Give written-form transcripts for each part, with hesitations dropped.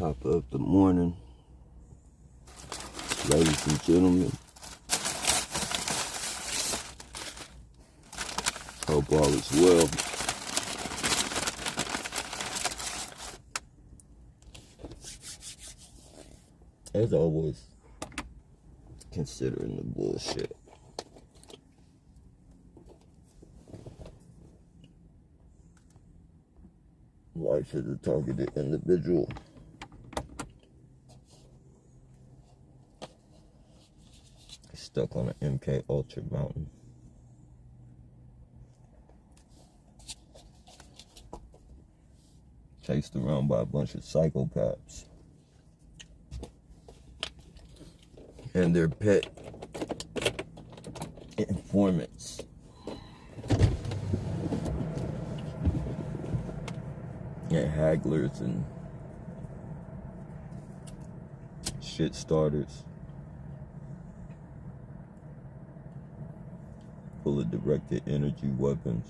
Top of the morning, ladies and gentlemen. Hope all is well. As always, considering the bullshit. Life is a targeted individual. Stuck on an MK Ultra mountain. Chased around by a bunch of psychopaths. And their pet informants. And hagglers and shit starters. Full of directed energy weapons.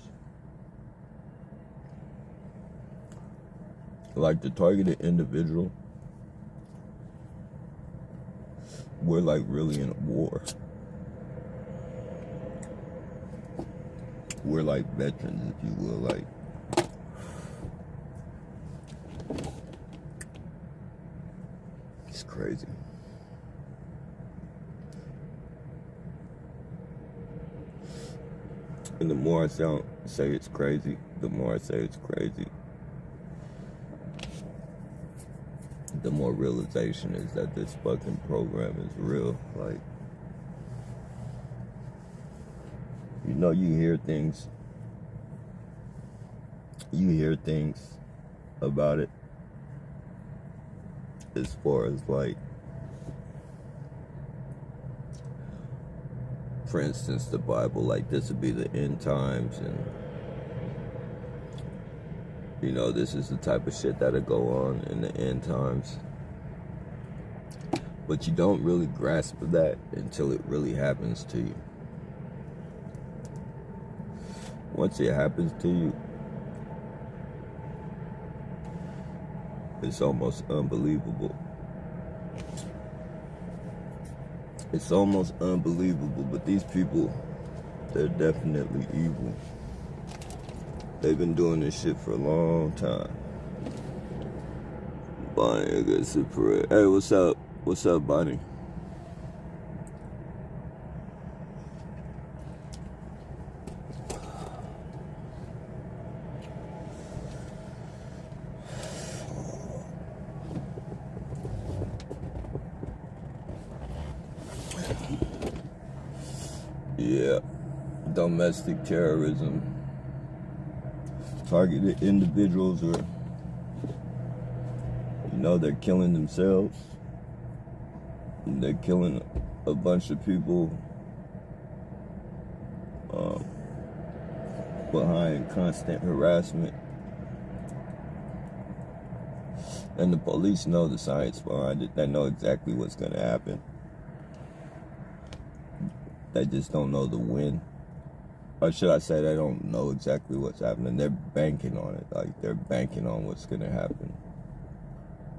Like the targeted individual, we're like really in a war. We're like veterans, if you will, like it's crazy. And the more I say it's crazy, the more I say it's crazy, the more realization is that this fucking program is real. Like, you know, you hear things about it as far as like, for instance, the Bible, like this would be the end times, and you know, this is the type of shit that'll go on in the end times. But you don't really grasp that until it really happens to you. Once it happens to you, it's almost unbelievable. It's almost unbelievable, but these people, they're definitely evil. They've been doing this shit for a long time. Bonnie, I guess it's parade. Hey, what's up? What's up, Bonnie? Yeah, domestic terrorism. Targeted individuals are, you know, they're killing themselves. They're killing a bunch of people behind constant harassment. And the police know the science behind it. They know exactly what's going to happen. They just don't know the when. Or should I say they don't know exactly what's happening. They're banking on it. Like, they're banking on what's going to happen.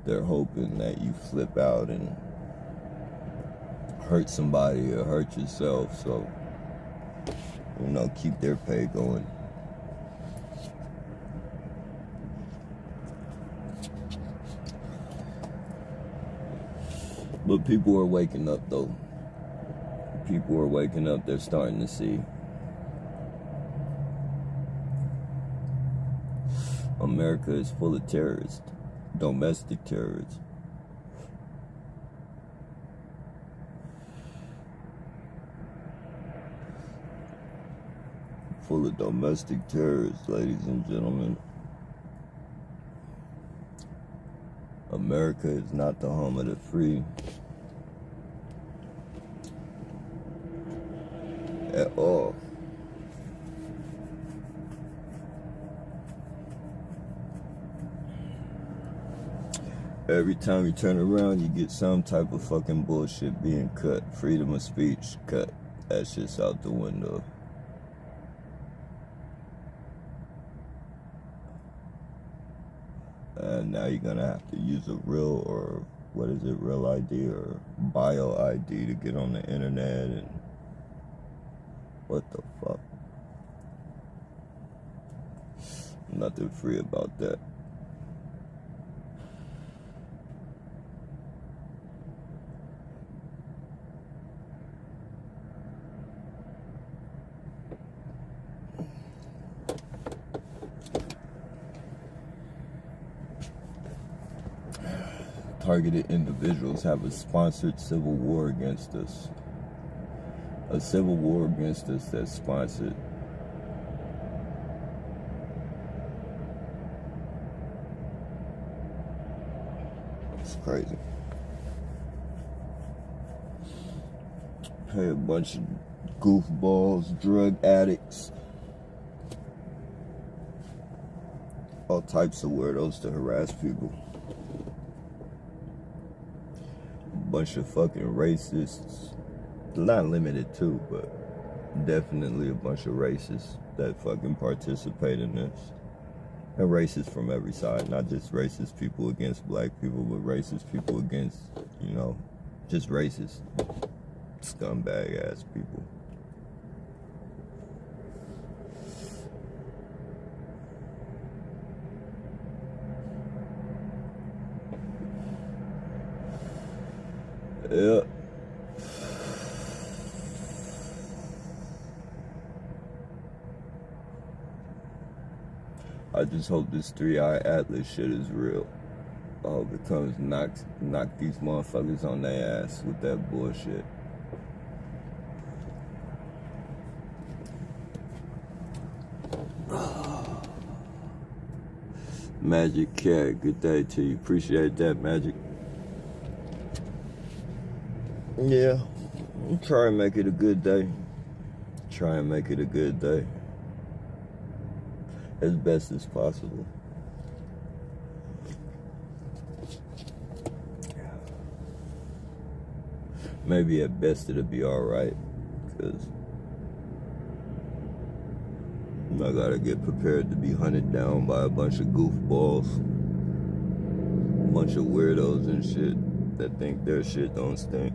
They're hoping that you flip out and hurt somebody or hurt yourself. So, you know, keep their pay going. But people are waking up, though. People are waking up. They're starting to see. America is full of terrorists, domestic terrorists. Full of domestic terrorists, ladies and gentlemen. America is not the home of the free. At all. Every time you turn around, you get some type of fucking bullshit being cut. Freedom of speech cut. That shit's out the window. Now you're gonna have to use a real, or what is it, real ID or bio ID to get on the internet, and what the fuck? Nothing free about that. Targeted individuals have a sponsored civil war against us. A civil war against us that's sponsored. It's crazy. Hey, a bunch of goofballs, drug addicts, all types of weirdos to harass people. Bunch of fucking racists, not limited to, but definitely a bunch of racists that fucking participate in this. And racists from every side, not just racist people against black people, but racist people against, you know, just racist, scumbag ass people. Yeah. I just hope this 3-Eye Atlas shit is real. I hope it comes knock these motherfuckers on their ass with that bullshit. Magic Cat, good day to you. Appreciate that, Magic. Yeah, try and make it a good day. Try and make it a good day. As best as possible. Maybe at best it'll be alright, because I gotta get prepared to be hunted down by a bunch of goofballs, a bunch of weirdos and shit that think their shit don't stink.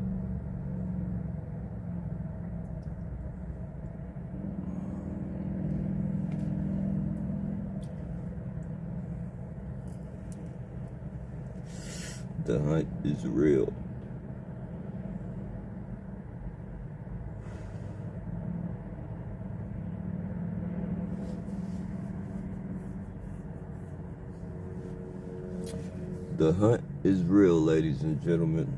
The hunt is real. The hunt is real, ladies and gentlemen.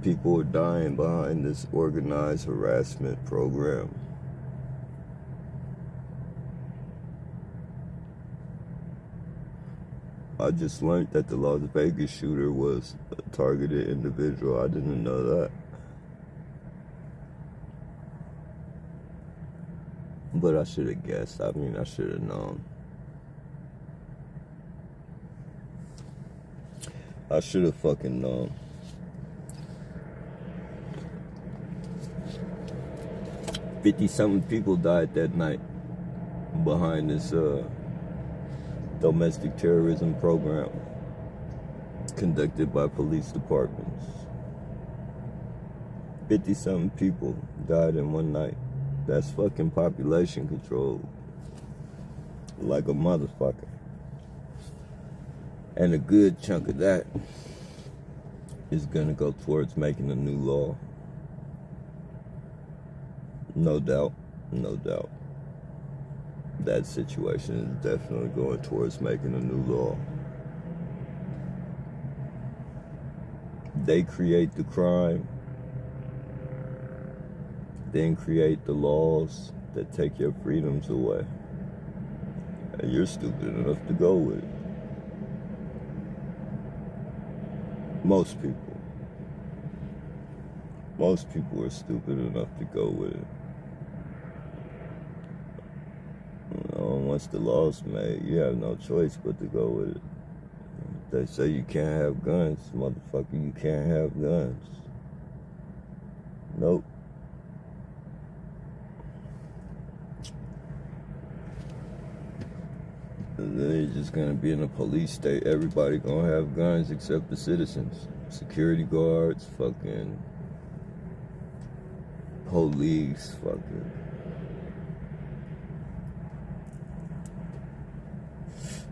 People are dying behind this organized harassment program. I just learned that the Las Vegas shooter was a targeted individual. I didn't know that. But I should have guessed. I mean, I should have known. I should have fucking known. $50-something people died that night behind this domestic terrorism program conducted by police departments. 50-something people died in one night. That's fucking population control. Like a motherfucker. And a good chunk of that is gonna go towards making a new law. No doubt, no doubt. That situation is definitely going towards making a new law. They create the crime, then create the laws that take your freedoms away. And you're stupid enough to go with it. Most people. Most people are stupid enough to go with it. You know, once the law's made, you have no choice but to go with it. They say you can't have guns, motherfucker, you can't have guns. Nope. They're just gonna be in a police state. Everybody gonna have guns except the citizens. Security guards, fucking police, fucking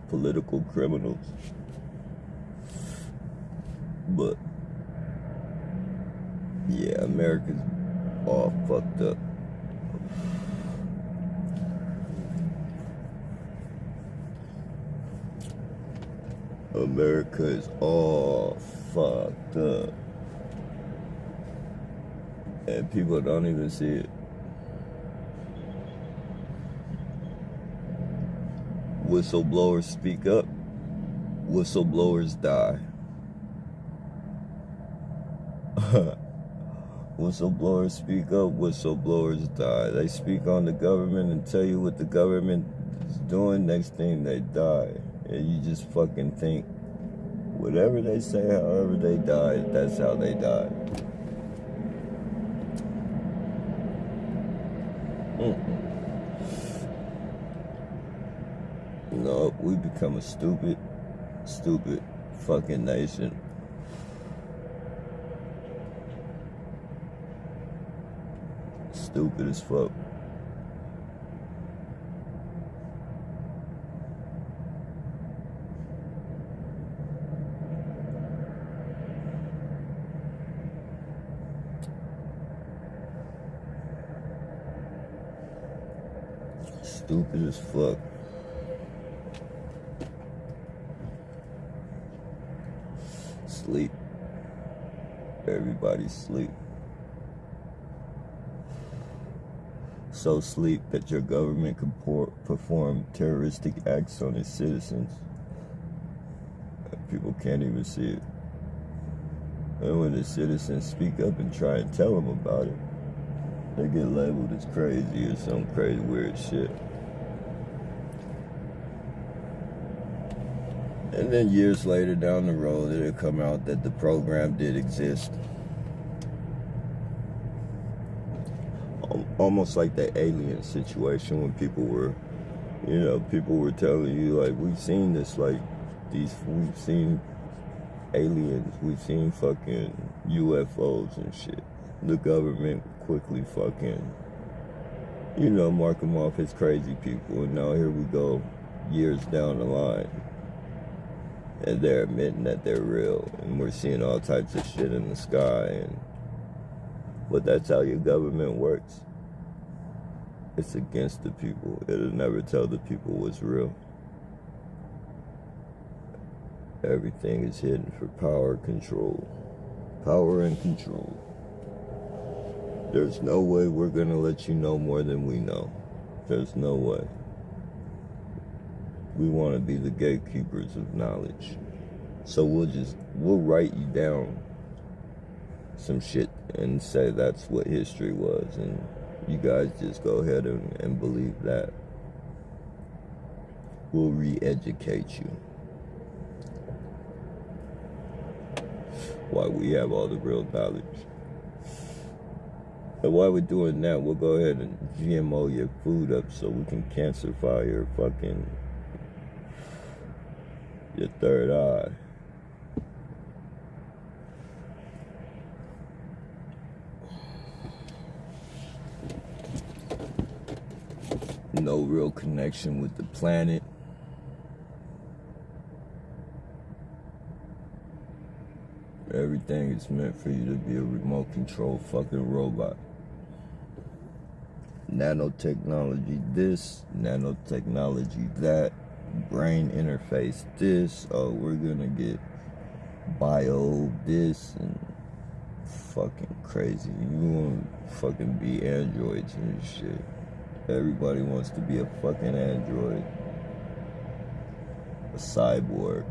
political criminals. But yeah, America's all fucked up. America is all fucked up. And people don't even see it. Whistleblowers speak up. Whistleblowers die. Whistleblowers speak up. Whistleblowers die. They speak on the government and tell you what the government is doing. Next thing, they die. And you just fucking think whatever they say, however they died, that's how they died. No, we become a stupid fucking nation. Stupid as fuck. Stupid as fuck. Sleep. Everybody sleep. So sleep that your government can perform terroristic acts on its citizens. People can't even see it. And when the citizens speak up and try and tell them about it, they get labeled as crazy or some crazy weird shit. And then years later down the road, it'll come out that the program did exist. Almost like the alien situation when people were telling you, like, we've seen this, like, we've seen aliens, we've seen fucking UFOs and shit. The government quickly fucking, mark them off as crazy people. And now here we go, years down the line. And they're admitting that they're real. And we're seeing all types of shit in the sky. But that's how your government works. It's against the people. It'll never tell the people what's real. Everything is hidden for power control. Power and control. There's no way we're going to let you know more than we know. There's no way. We want to be the gatekeepers of knowledge. So we'll write you down some shit and say that's what history was. And you guys just go ahead and believe that. We'll re-educate you. Why we have all the real knowledge. And while we're doing that, we'll go ahead and GMO your food up so we can cancerify your third eye. No real connection with the planet. Everything is meant for you to be a remote control fucking robot. Nanotechnology this, nanotechnology that, brain interface this, oh, we're gonna get bio this, and fucking crazy. You wanna fucking be androids and shit. Everybody wants to be a fucking android. A cyborg.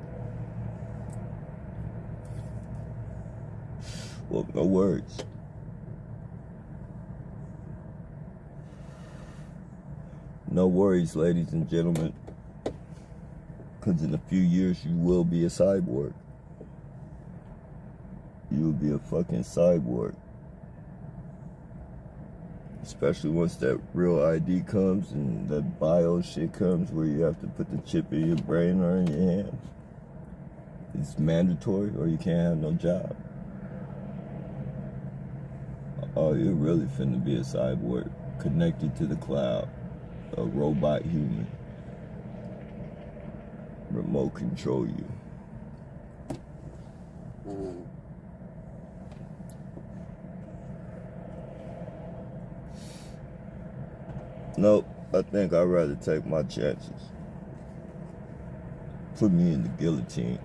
Well, no words. No worries, ladies and gentlemen. Because in a few years, you will be a cyborg. You will be a fucking cyborg. Especially once that real ID comes and that bio shit comes where you have to put the chip in your brain or in your hand. It's mandatory or you can't have no job. Oh, you're really finna be a cyborg connected to the cloud. A robot human. Remote control you. Nope, I think I'd rather take my chances. Put me in the guillotine.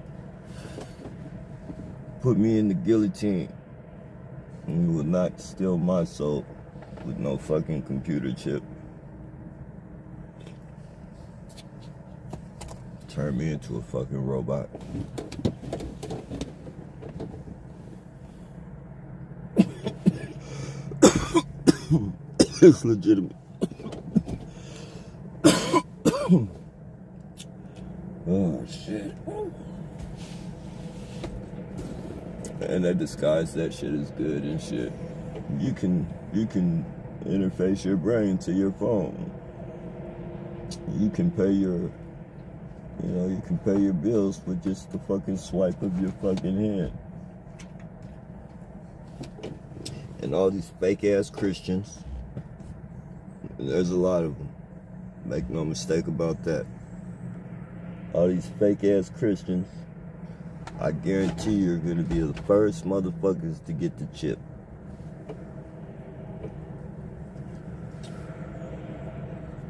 Put me in the guillotine. And you will not steal my soul with no fucking computer chip. Turn me into a fucking robot. It's legitimate. Oh shit. And that disguise, that shit is good and shit. You can interface your brain to your phone. You can pay your bills with just the fucking swipe of your fucking hand. And all these fake ass Christians, there's a lot of them. Make no mistake about that. All these fake ass Christians, I guarantee you're gonna be the first motherfuckers to get the chip.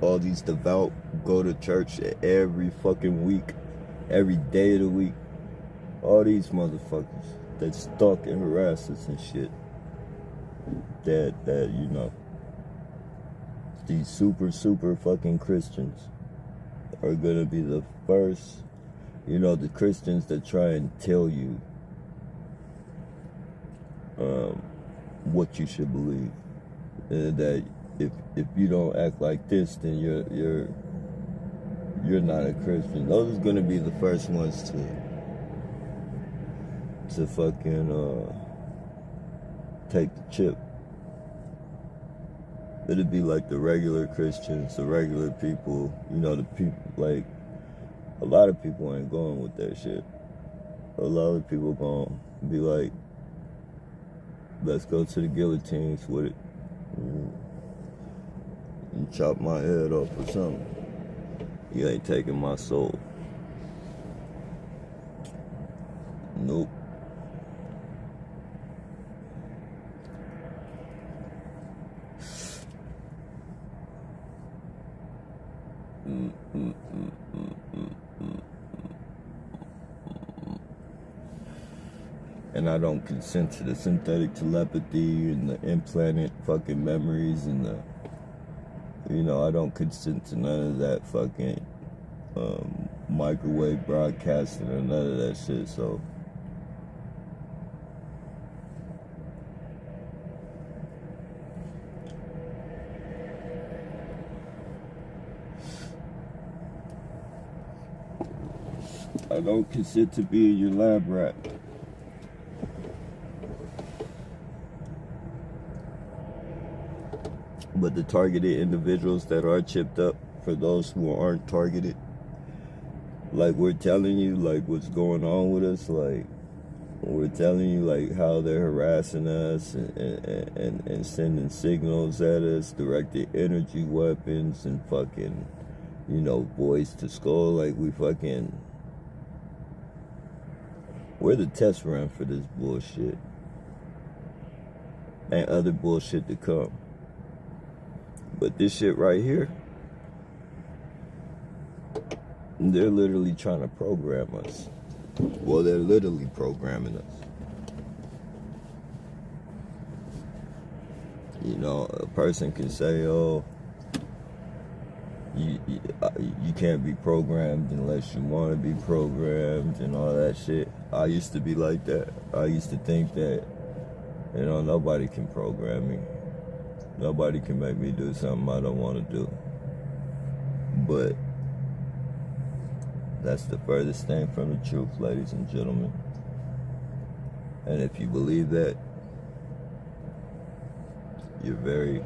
All these devout go to church every fucking week, every day of the week. All these motherfuckers that stalk and harass us and shit. That you know, these super fucking Christians are gonna be the first, you know, the Christians that try and tell you what you should believe, and that if you don't act like this, then you're not a Christian. Those are gonna be the first ones to fucking take the chip. It'd be like the regular Christians, the regular people, you know, the people, like, a lot of people ain't going with that shit. A lot of people gonna be like, let's go to the guillotines with it. And chop my head off or something. You ain't taking my soul. Nope. And I don't consent to the synthetic telepathy and the implanted fucking memories and the, you know, I don't consent to none of that fucking microwave broadcasting or none of that shit, so. I don't consent to being your lab rat. But the targeted individuals that are chipped up, for those who aren't targeted, like we're telling you, like what's going on with us, like we're telling you, like how they're harassing us and sending signals at us, directed energy weapons and fucking, you know, voice to skull, like we're the test run for this bullshit and other bullshit to come. But this shit right here, they're literally trying to program us. Well, they're literally programming us. You know, a person can say, oh, you can't be programmed unless you want to be programmed and all that shit. I used to be like that. I used to think that, you know, nobody can program me. Nobody can make me do something I don't want to do. But that's the furthest thing from the truth, ladies and gentlemen. And if you believe that, you're very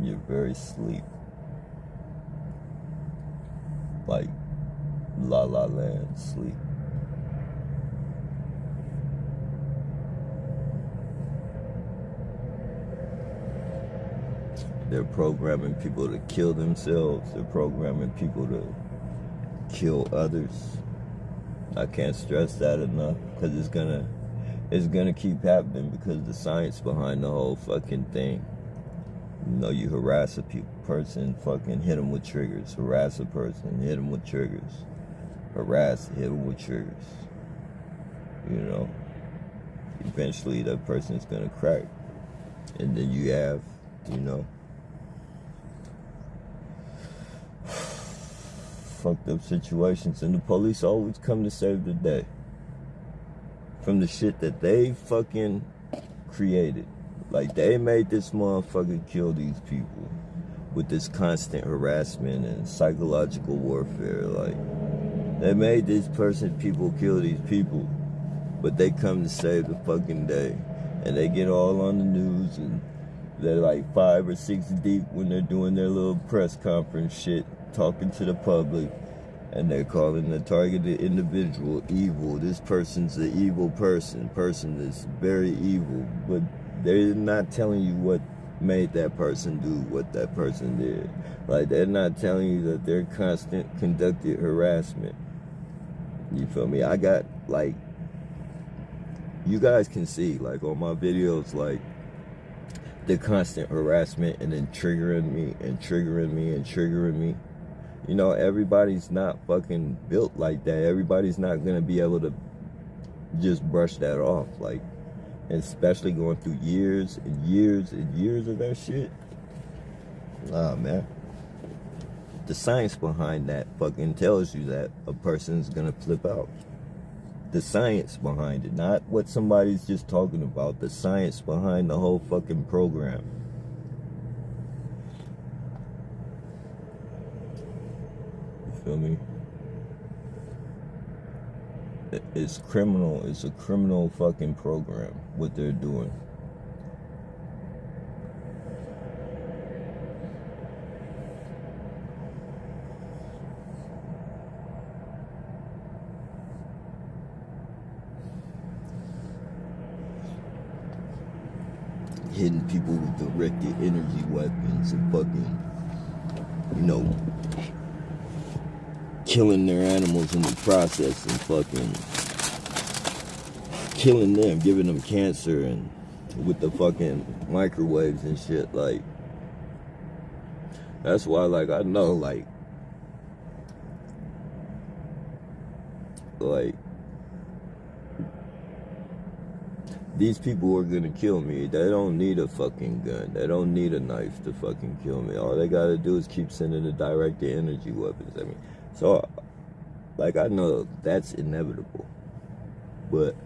You're very asleep. Like La La Land sleep. They're programming people to kill themselves. They're programming people to kill others. I can't stress that enough, because it's gonna keep happening, because the science behind the whole fucking thing. You know, you harass a person, fucking hit them with triggers. Harass a person, hit them with triggers. Harass, hit them with triggers. You know, eventually that person's gonna crack, and then you have, you know, fucked up situations, and the police always come to save the day from the shit that they fucking created. Like, they made this motherfucker kill these people with this constant harassment and psychological warfare. Like, they made this people kill these people, but they come to save the fucking day, and they get all on the news, and they're like 5 or 6 deep when they're doing their little press conference shit, talking to the public, and they're calling the targeted individual evil. This person's the evil person is very evil, but they're not telling you what made that person do what that person did. Like, they're not telling you that they're constant conducted harassment. You feel me? I got, like, you guys can see, like, on my videos, like, the constant harassment, and then triggering me and triggering me and triggering me. You know, everybody's not fucking built like that. Everybody's not gonna be able to just brush that off. Like, especially going through years and years and years of that shit. Nah, man. The science behind that fucking tells you that a person's gonna flip out. The science behind it, not what somebody's just talking about. The science behind the whole fucking program. You feel me? It's criminal. It's a criminal fucking program, what they're doing. Hitting people with directed energy weapons and fucking, you know, killing their animals in the process, and fucking killing them, giving them cancer, and with the fucking microwaves and shit. Like, that's why, like, I know, like these people are gonna kill me. They don't need a fucking gun. They don't need a knife to fucking kill me. All they gotta do is keep sending the directed energy weapons. I mean, so, like, I know that's inevitable, but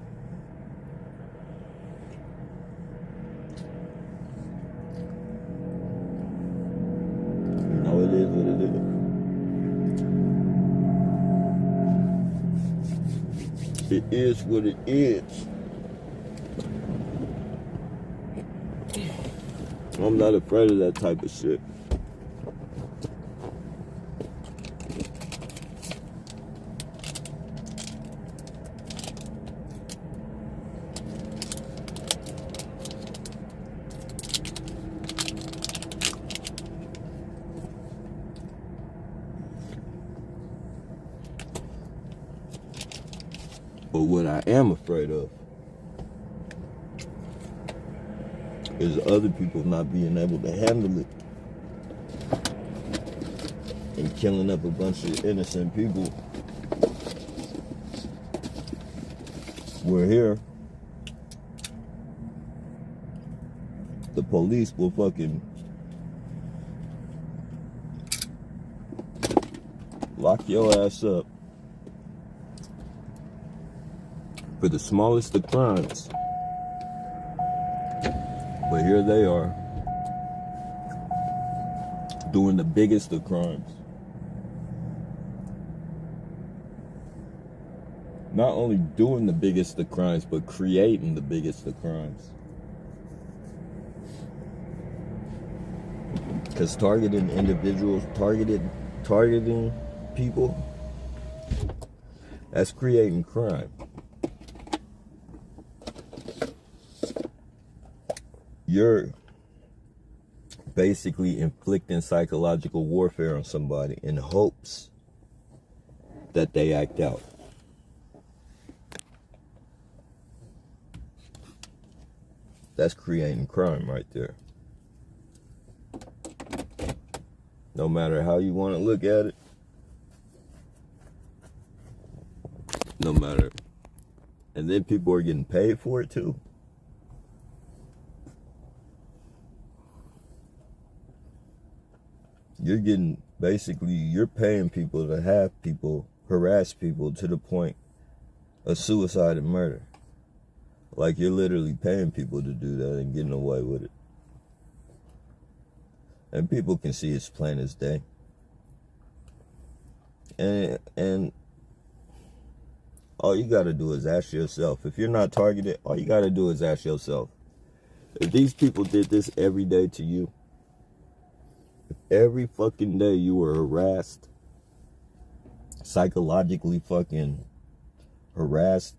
you know, it is what it is. It is what it is. I'm not afraid of that type of shit. But what I am afraid of is other people not being able to handle it and killing up a bunch of innocent people. We're here. The police will fucking lock your ass up for the smallest of crimes. But here they are, doing the biggest of crimes. Not only doing the biggest of crimes, but creating the biggest of crimes. Because targeting individuals, targeting people, that's creating crime. You're basically inflicting psychological warfare on somebody in hopes that they act out. That's creating crime right there. No matter how you want to look at it, no matter. And then people are getting paid for it too. You're paying people to have people harass people to the point of suicide and murder. Like, you're literally paying people to do that and getting away with it. And people can see it's plain as day. And all you gotta do is ask yourself. If you're not targeted, all you gotta do is ask yourself. If these people did this every day to you, if every fucking day you were harassed, psychologically fucking harassed,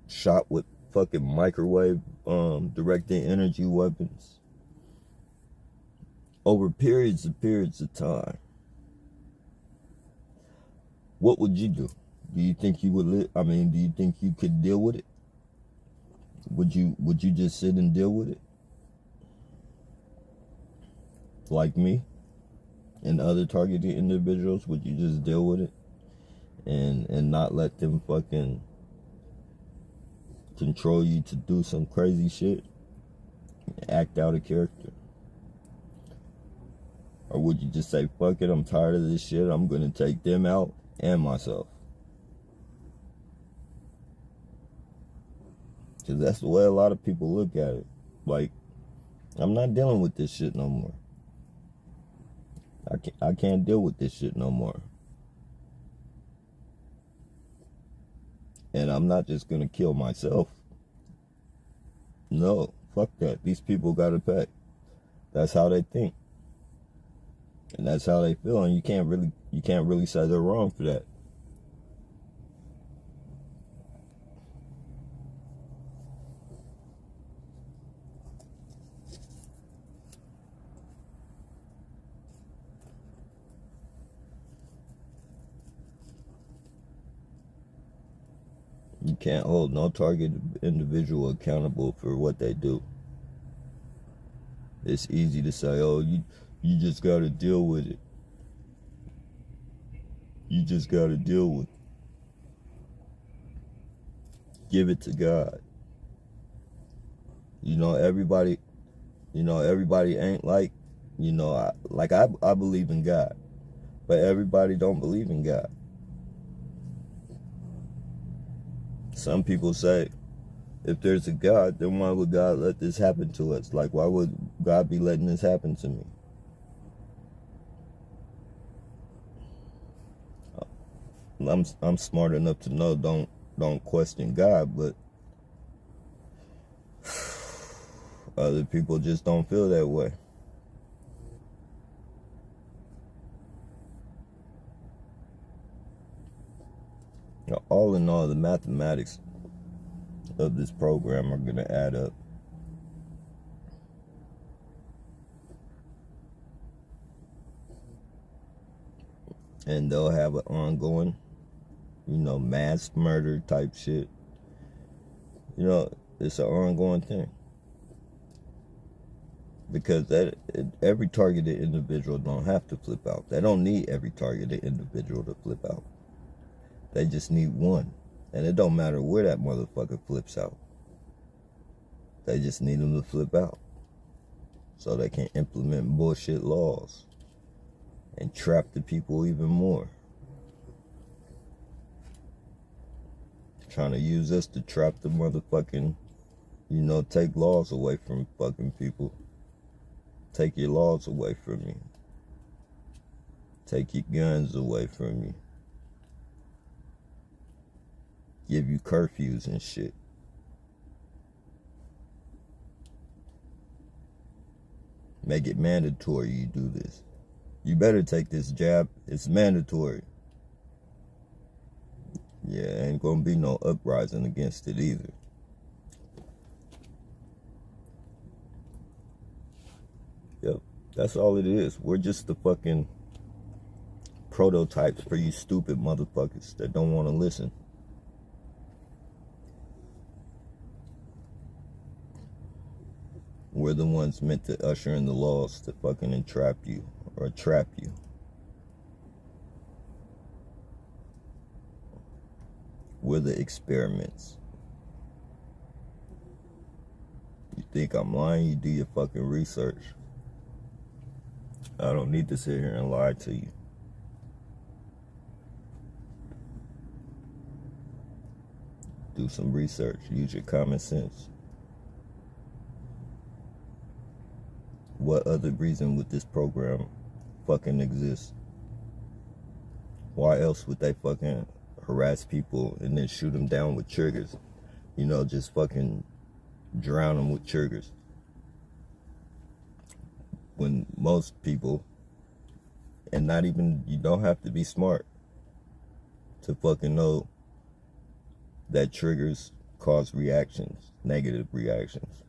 shot with fucking microwave directed energy weapons over periods of time, what would you do? Do you think you would live? Do you think you could deal with it? Would you just sit and deal with it? Like me and other targeted individuals, would you just deal with it and not let them fucking control you to do some crazy shit, act out a character? Or would you just say, fuck it, I'm tired of this shit, I'm gonna take them out and myself? Because that's the way a lot of people look at it. Like, I'm not dealing with this shit no more. I can't deal with this shit no more. And I'm not just gonna kill myself. No, fuck that. These people gotta pay. That's how they think. And that's how they feel, and you can't really say they're wrong for that. You can't hold no targeted individual accountable for what they do. It's easy to say, oh, you just gotta deal with it. You just gotta deal with it. Give it to God. Everybody ain't like, I believe in God, but everybody don't believe in God. Some people say, if there's a God, then why would God let this happen to us? Like, why would God be letting this happen to me? I'm smart enough to know don't question God, but other people just don't feel that way. All in all, the mathematics of this program are going to add up. And they'll have an ongoing, mass murder type shit. It's an ongoing thing. Because every targeted individual don't have to flip out. They don't need every targeted individual to flip out. They just need one. And it don't matter where that motherfucker flips out. They just need them to flip out. So they can implement bullshit laws. And trap the people even more. Trying to use us to trap the motherfucking, take laws away from fucking people. Take your laws away from you. Take your guns away from you. Give you curfews and shit. Make it mandatory you do this. You better take this jab. It's mandatory. Yeah, ain't gonna be no uprising against it either. Yep, that's all it is. We're just the fucking prototypes for you stupid motherfuckers that don't want to listen. We're the ones meant to usher in the laws to fucking entrap you or trap you. We're the experiments. You think I'm lying? You do your fucking research. I don't need to sit here and lie to you. Do some research. Use your common sense. What other reason would this program fucking exist? Why else would they fucking harass people and then shoot them down with triggers? You know, just fucking drown them with triggers. When most people, and not even, you don't have to be smart to fucking know that triggers cause reactions, negative reactions.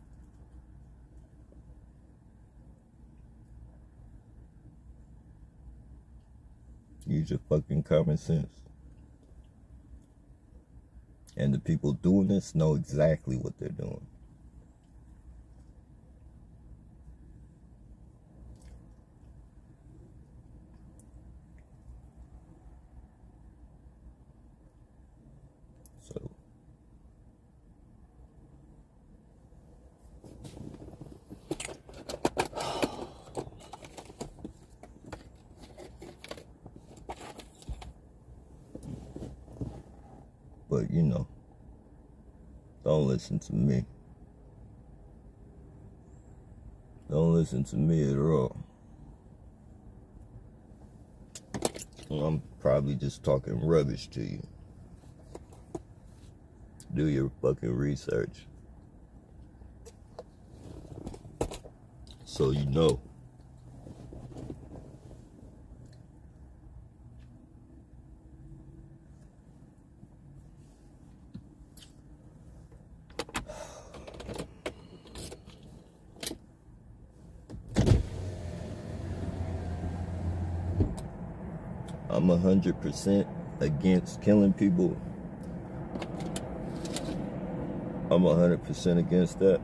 Use your fucking common sense. And the people doing this know exactly what they're doing. So, but you know, don't listen to me. Don't listen to me at all. I'm probably just talking rubbish to you. Do your fucking research. So you know. I'm 100% against killing people. I'm 100% against that.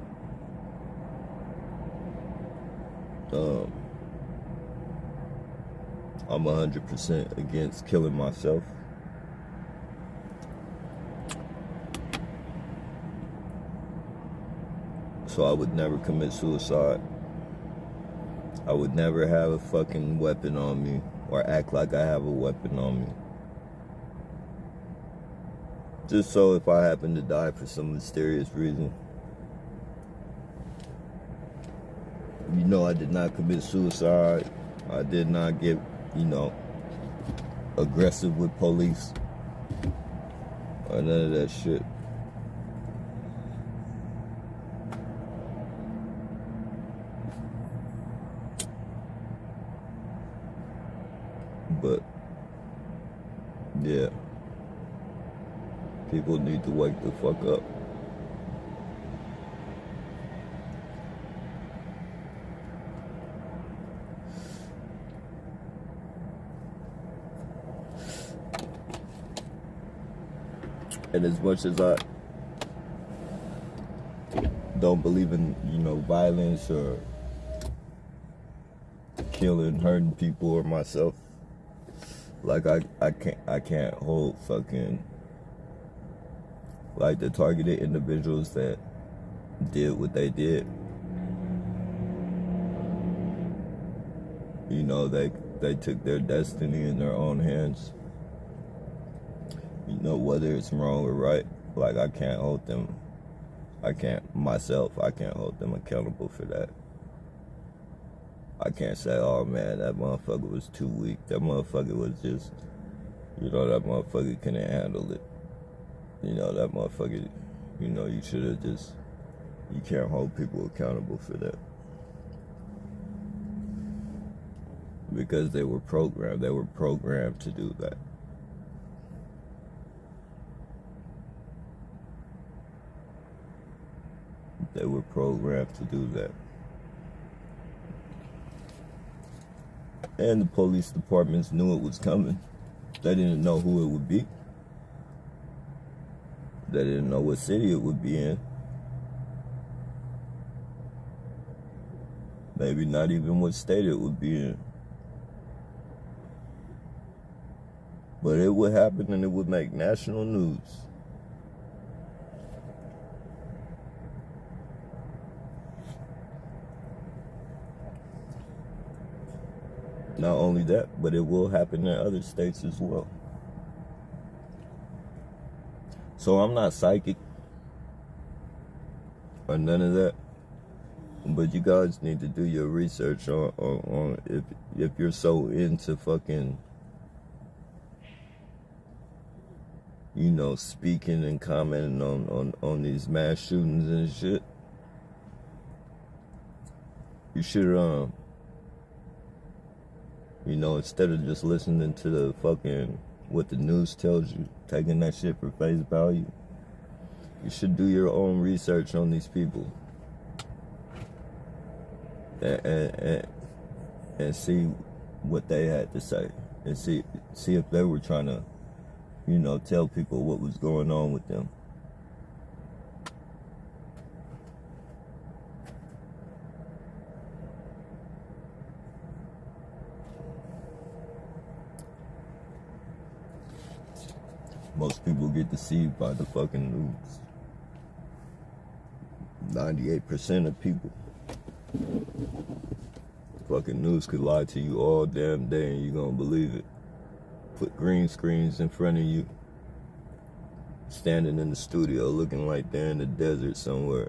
I'm 100% against killing myself. So I would never commit suicide. I would never have a fucking weapon on me or act like I have a weapon on me. Just so if I happen to die for some mysterious reason, you know, I did not commit suicide. I did not get, you know, aggressive with police or none of that shit. But yeah, people need to wake the fuck up. And as much as I don't believe in, you know, violence or killing, hurting people or myself, like I can't hold fucking like the targeted individuals that did what they did. You know, they took their destiny in their own hands. You know, whether it's wrong or right, like I can't hold them accountable for that. I can't say, oh man, that motherfucker was too weak. That motherfucker was just, you know, that motherfucker couldn't handle it. You know, that motherfucker, you know, you should have just, you can't hold people accountable for that. because they were programmed. They were programmed to do that. They were programmed to do that. And the police departments knew it was coming. They didn't know who it would be. They didn't know what city it would be in. Maybe not even what state it would be in. But it would happen and it would make national news. Not only that, but it will happen in other states as well. So I'm not psychic or none of that. But you guys need to do your research on if you're so into fucking, you know, speaking and commenting on these mass shootings and shit. You should you know, instead of just listening to the fucking what the news tells you, taking that shit for face value, you should do your own research on these people. And see what they had to say, and see if they were trying to, you know, tell people what was going on with them. Most people get deceived by the fucking news. 98% of people. Fucking news could lie to you all damn day and you gonna believe it. Put green screens in front of you, standing in the studio looking like they're in the desert somewhere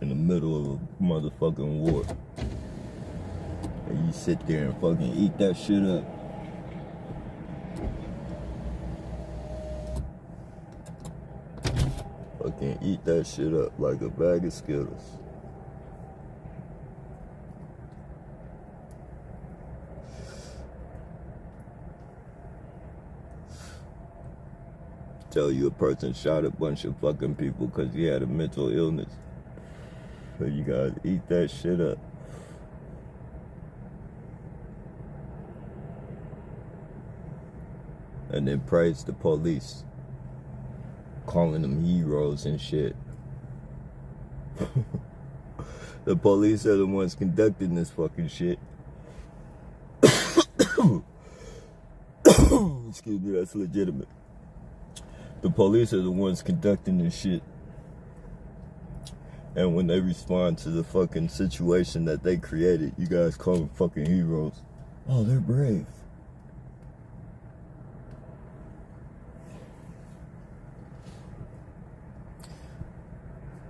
in the middle of a motherfucking war. And you sit there and fucking eat that shit up. Fucking eat that shit up like a bag of Skittles. Tell you a person shot a bunch of fucking people because he had a mental illness. So you gotta eat that shit up. And then praise the police, calling them heroes and shit. The police are the ones conducting this fucking shit. Excuse me, that's legitimate. The police are the ones conducting this shit. And when they respond to the fucking situation that they created, you guys call them fucking heroes. Oh, they're brave.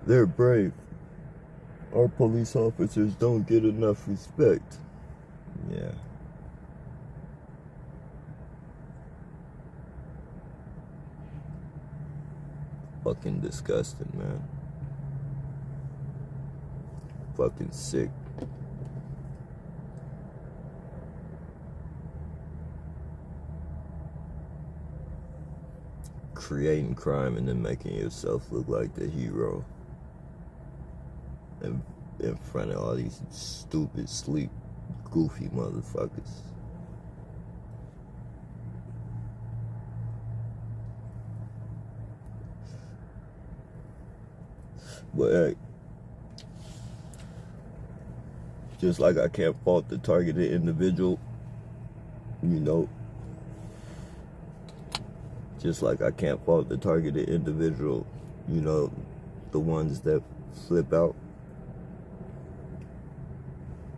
They're brave. Our police officers don't get enough respect. Yeah. Fucking disgusting, man. Fucking sick. Creating crime and then making yourself look like the hero. And in front of all these stupid, sleep, goofy motherfuckers. But hey, just like I can't fault the targeted individual, you know, just like I can't fault the targeted individual, you know, the ones that flip out,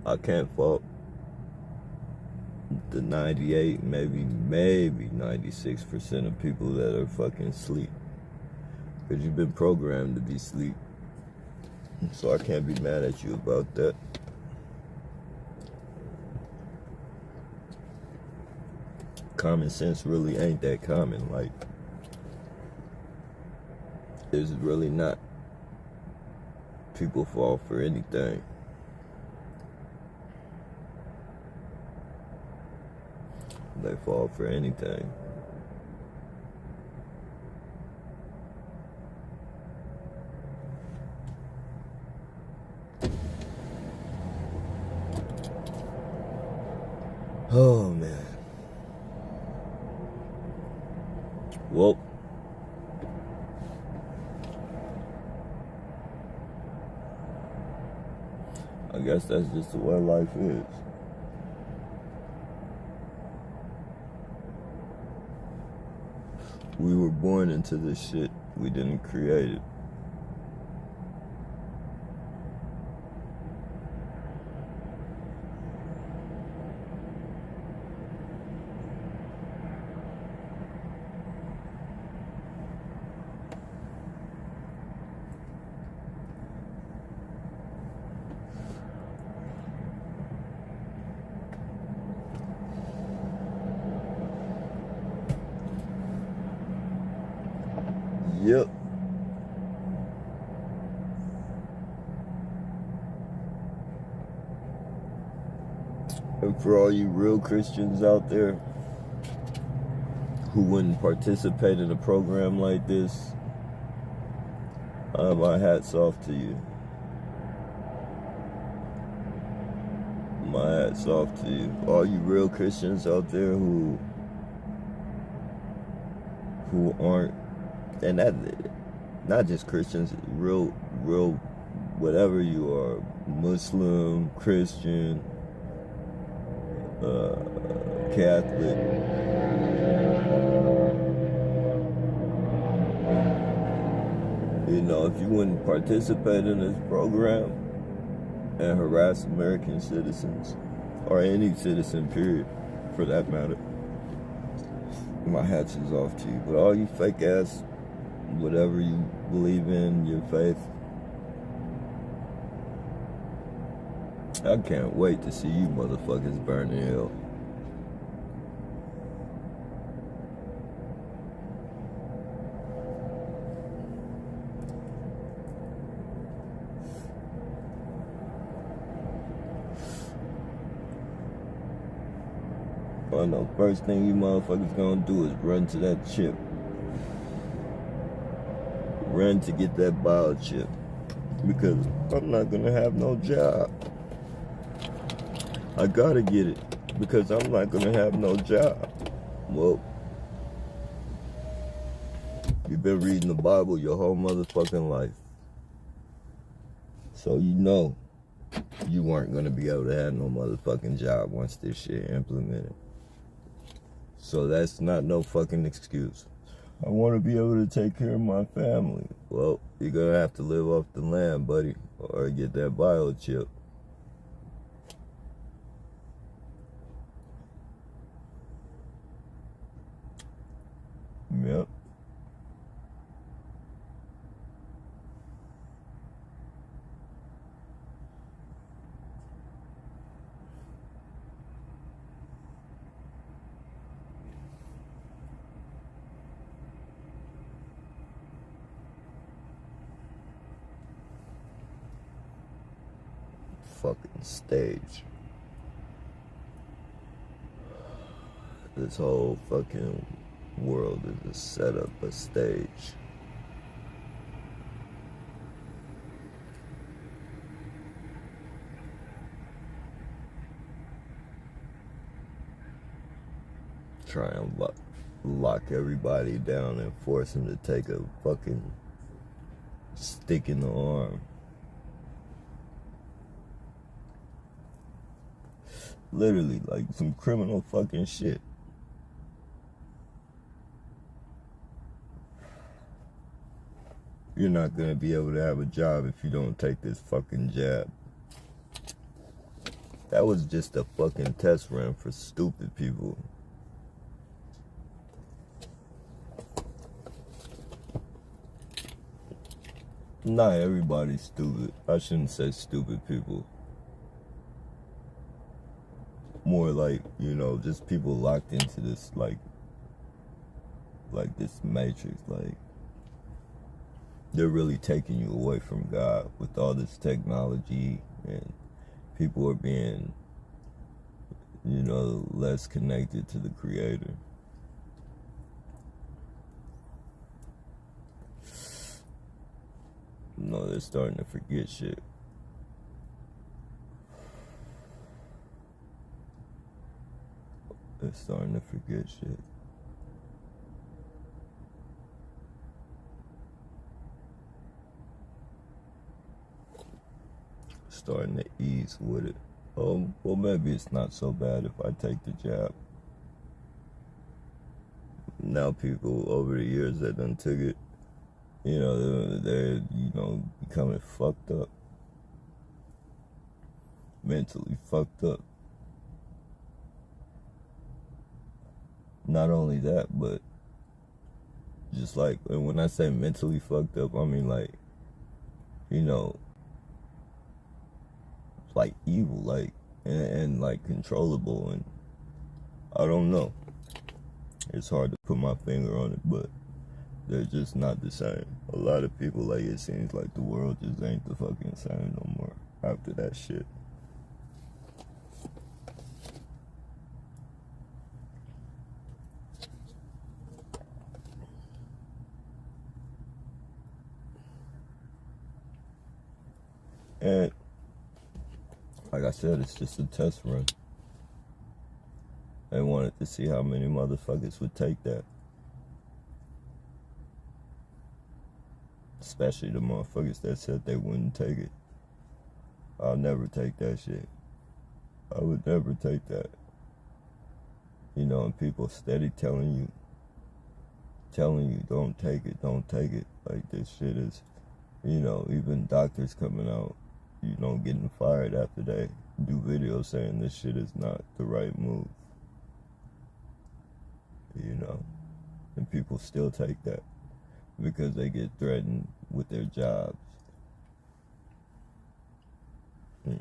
I can't fault the 98, maybe 96% of people that are fucking asleep. Because you've been programmed to be asleep. So I can't be mad at you about that. Common sense really ain't that common. Like, it's really not. People fall for anything. They fall for anything. Oh man. Well, I guess that's just the way life is. We were born into this shit. We didn't create it. Yep. And for all you real Christians out there who wouldn't participate in a program like this, my hat's off to you. My hat's off to you. All you real Christians out there who aren't, and that, not just Christians, real, whatever you are, Muslim, Christian, Catholic. You know, if you wouldn't participate in this program and harass American citizens, or any citizen, period, for that matter, my hat is off to you. But all you fake ass, whatever you believe in, your faith, I can't wait to see you motherfuckers burn in hell. I know first thing you motherfuckers gonna do is run to that chip. Run to get that biochip. Because I'm not gonna have no job. I gotta get it. Because I'm not gonna have no job. Well, you've been reading the Bible your whole motherfucking life. So you know you weren't gonna be able to have no motherfucking job once this shit implemented. So that's not no fucking excuse. I want to be able to take care of my family. Well, you're going to have to live off the land, buddy, or get that biochip. Yep. Fucking stage. This whole fucking world is a setup, a stage. Try and lock everybody down and force them to take a fucking stick in the arm. Literally, like some criminal fucking shit. You're not gonna be able to have a job if you don't take this fucking jab. That was just a fucking test run for stupid people. Not everybody's stupid. I shouldn't say stupid people. More like, you know, just people locked into this, like this matrix. Like, they're really taking you away from God with all this technology, and people are being, less connected to the Creator. They're starting to forget shit. They're starting to forget shit. Starting to ease with it. Oh, well, maybe it's not so bad if I take the jab. Now people over the years that done took it, they're becoming fucked up. Mentally fucked up. Not only that, but just like, and when I say mentally fucked up, I mean like evil, and like controllable, and I don't know. It's hard to put my finger on it, but they're just not the same. A lot of people, it seems like the world just ain't the fucking same no more after that shit. And like I said, it's just a test run. They wanted to see how many motherfuckers would take that. Especially the motherfuckers that said they wouldn't take it. I'll never take that shit. I would never take that. And people steady telling you, don't take it, don't take it. Like, this shit is, even doctors coming out, getting fired after they do videos saying this shit is not the right move. And people still take that because they get threatened with their jobs. And,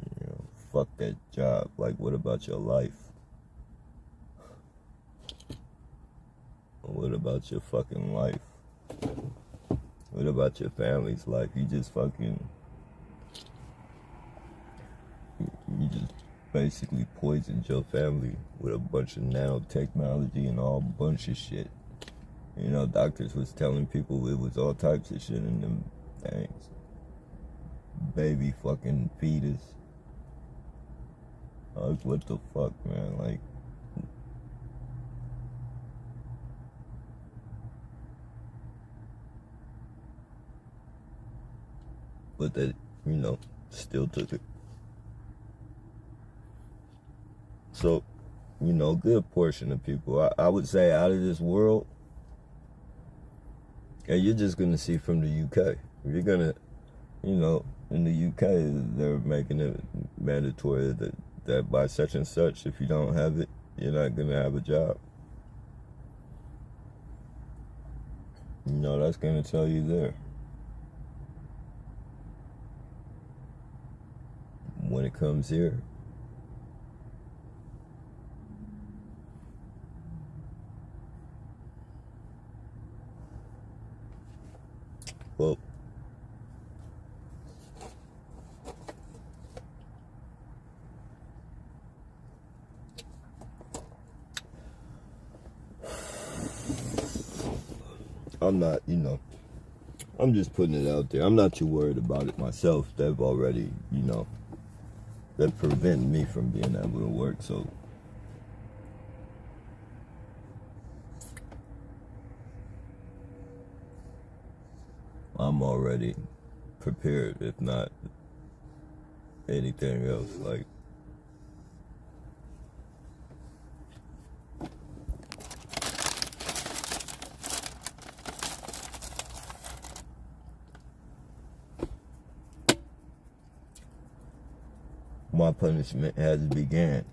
fuck that job. Like, what about your life? What about your fucking life? What about your family's life? You just basically poisoned your family with a bunch of nanotechnology and all bunch of shit. Doctors was telling people it was all types of shit in them things. Baby fucking fetus. Like, what the fuck, man? Like, but they, still took it. So, good portion of people, I would say out of this world, and you're just going to see from the UK. You're going to, in the UK, they're making it mandatory that by such and such, if you don't have it, you're not going to have a job. That's going to tell you there. When it comes here, well, I'm not, I'm just putting it out there. I'm not too worried about it myself. They've already, that prevent me from being able to work, so I'm already prepared, if not anything else. Like, my punishment has began.